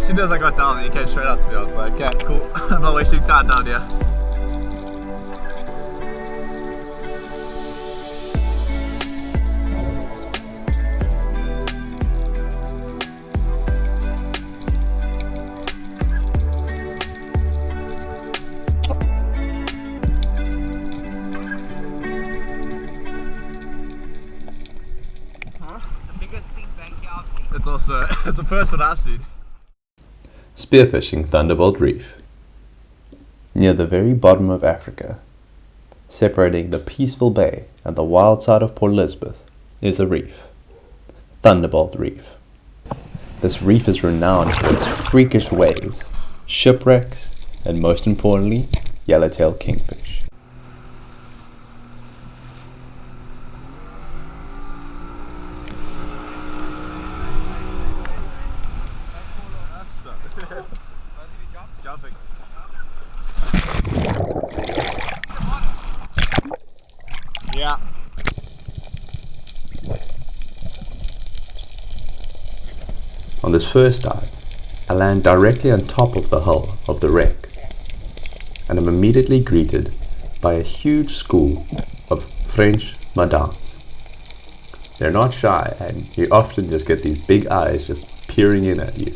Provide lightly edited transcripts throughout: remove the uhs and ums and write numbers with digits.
As soon as I got down there, you came straight up to me. I was like, okay, cool. I'm not wasting time down here. It's the first one I've seen. Spearfishing Thunderbolt Reef. Near the very bottom of Africa, separating the peaceful bay and the wild side of Port Elizabeth, is a reef. Thunderbolt Reef. This reef is renowned for its freakish waves, shipwrecks, and most importantly, yellowtail kingfish. Jumping. Yeah. On this first dive, I land directly on top of the hull of the wreck, and am immediately greeted by a huge school of French madames. They're not shy, and you often just get these big eyes just peering in at you.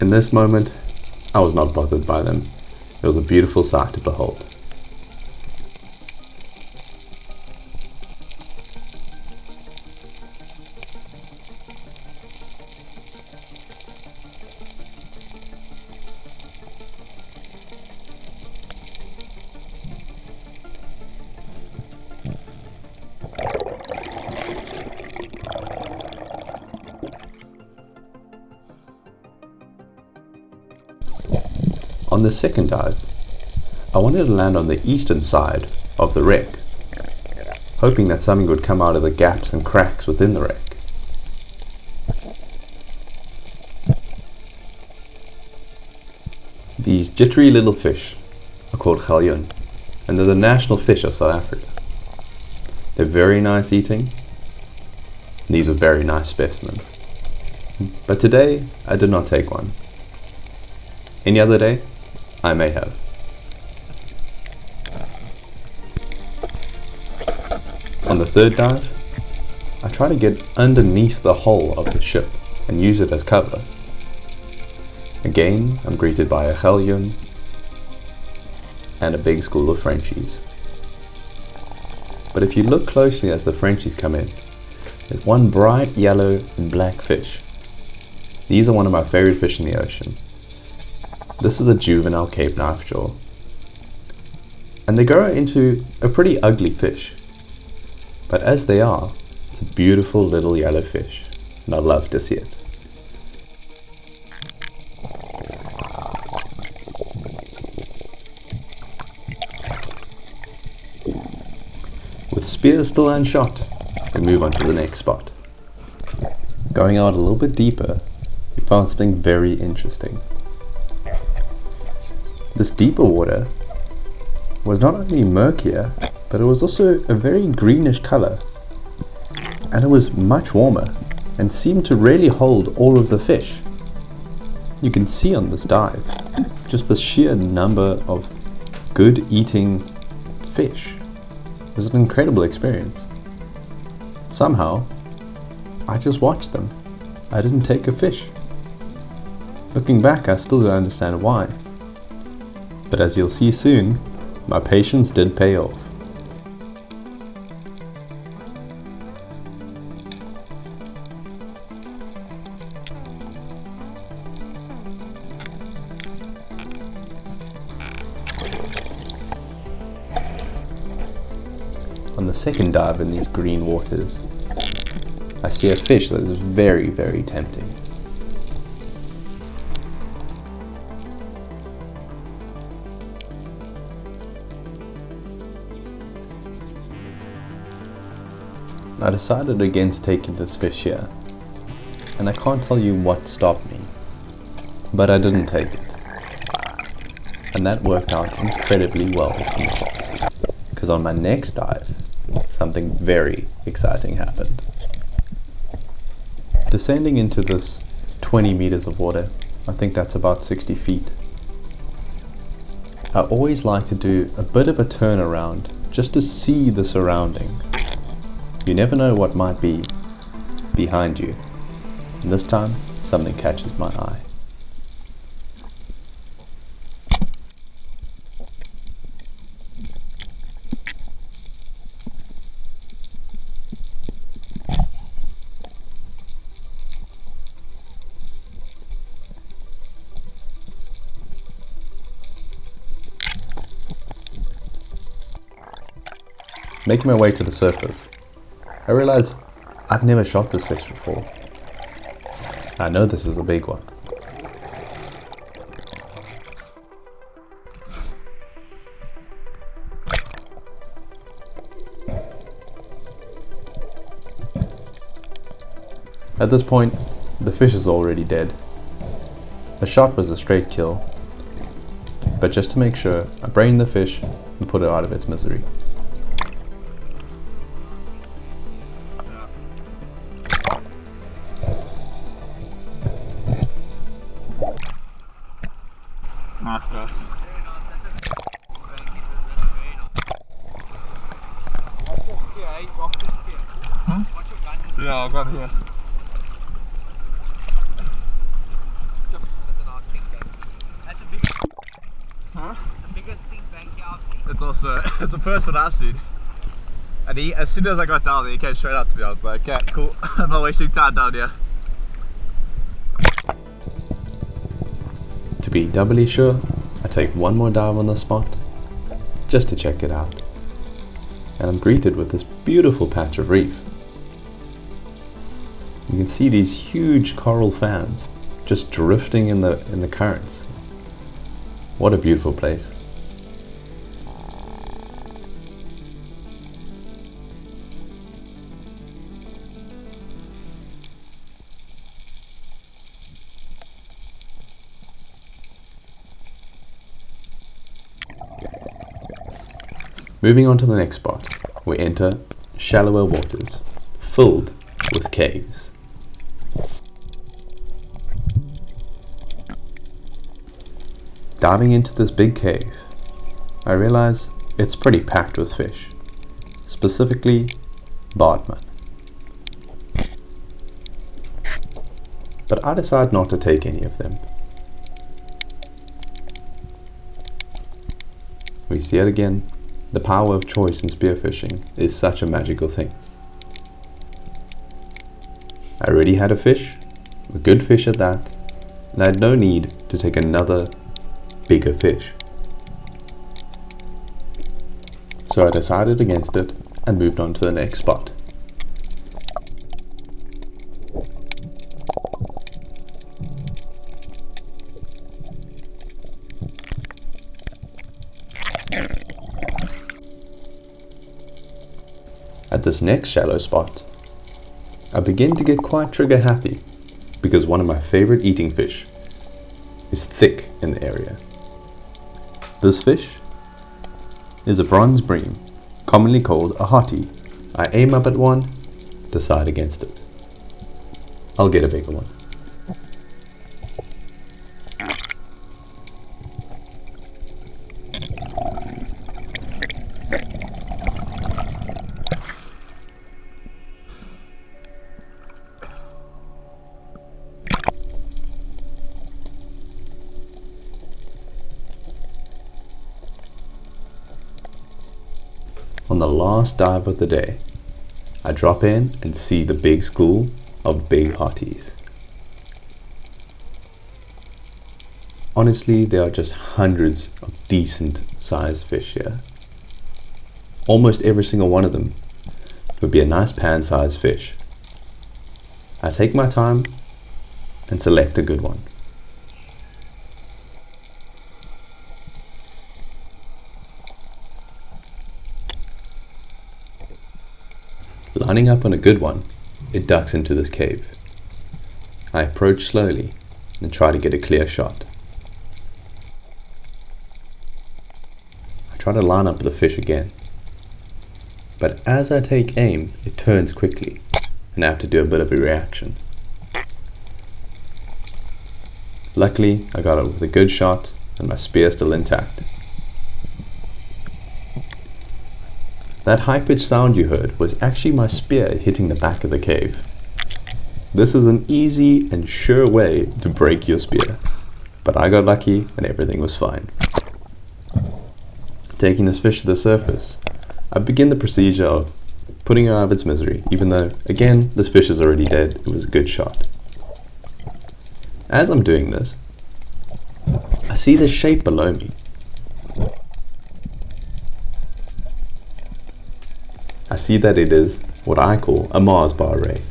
In this moment, I was not bothered by them. It was a beautiful sight to behold. On the second dive, I wanted to land on the eastern side of the wreck, hoping that something would come out of the gaps and cracks within the wreck. These jittery little fish are called galjoen, and they're the national fish of South Africa. They're very nice eating. These are very nice specimens. But today, I did not take one. Any other day, I may have. On the third dive, I try to get underneath the hull of the ship and use it as cover. Again, I'm greeted by a galjoen and a big school of Frenchies. But if you look closely as the Frenchies come in, there's one bright yellow and black fish. These are one of my favorite fish in the ocean. This is a juvenile Cape knifejaw, and they grow into a pretty ugly fish, but as they are, it's a beautiful little yellow fish, and I love to see it. With spears still unshot, we move on to the next spot. Going out a little bit deeper, we found something very interesting. This deeper water was not only murkier, but it was also a very greenish color, and it was much warmer and seemed to really hold all of the fish. You can see on this dive just the sheer number of good eating fish. It was an incredible experience. Somehow, I just watched them. I didn't take a fish. Looking back, I still don't understand why. But as you'll see soon, my patience did pay off. On the second dive in these green waters, I see a fish that is very, very tempting. I decided against taking this fish here, and I can't tell you what stopped me, but I didn't take it, and that worked out incredibly well for me, because on my next dive, something very exciting happened. Descending into this 20 meters of water, I think that's about 60 feet, I always like to do a bit of a turnaround just to see the surroundings. You never know what might be behind you, and this time something catches my eye. Making my way to the surface, I realize I've never shot this fish before. I know this is a big one. At this point, the fish is already dead. The shot was a straight kill, but just to make sure, I brained the fish and put it out of its misery. Yeah, I've got it here. That's a big. Huh? The biggest thing bank I've seen. It's the first one I've seen. And as soon as I got down there, he came straight up to me. I was like, okay, cool. I'm not wasting time down here. To be doubly sure, I take one more dive on the spot, just to check it out. And I'm greeted with this beautiful patch of reef. You can see these huge coral fans just drifting in the currents. What a beautiful place. Moving on to the next spot, we enter shallower waters, filled with caves. Diving into this big cave, I realize it's pretty packed with fish, specifically bartman. But I decide not to take any of them. We see it again. The power of choice in spearfishing is such a magical thing. I already had a fish, a good fish at that, and I had no need to take another bigger fish. So I decided against it and moved on to the next spot. At this next shallow spot, I begin to get quite trigger happy because one of my favorite eating fish is thick in the area. This fish is a bronze bream, commonly called a hottie. I aim up at one, decide against it. I'll get a bigger one. On the last dive of the day, I drop in and see the big school of big hotties. Honestly, there are just hundreds of decent sized fish here. Almost every single one of them would be a nice pan-sized fish. I take my time and select a good one. Lining up on a good one, it ducks into this cave. I approach slowly and try to get a clear shot. I try to line up the fish again, but as I take aim, it turns quickly, and I have to do a bit of a reaction. Luckily, I got it with a good shot, and my spear still intact. That high-pitched sound you heard was actually my spear hitting the back of the cave. This is an easy and sure way to break your spear, but I got lucky and everything was fine. Taking this fish to the surface, I begin the procedure of putting her out of its misery, even though, again, this fish is already dead. It was a good shot. As I'm doing this, I see this shape below me. I see that it is what I call a Mars bar ray.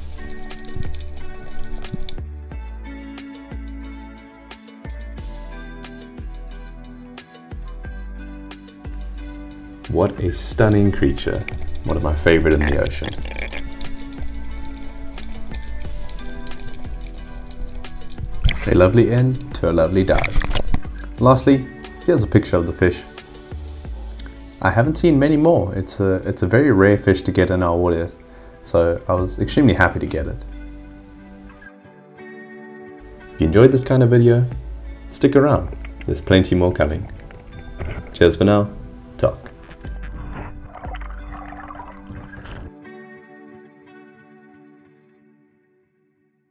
What a stunning creature, one of my favorite in the ocean. A lovely end to a lovely dive. Lastly, here's a picture of the fish. I haven't seen many more. It's a very rare fish to get in our waters, so I was extremely happy to get it. If you enjoyed this kind of video, stick around. There's plenty more coming. Cheers for now.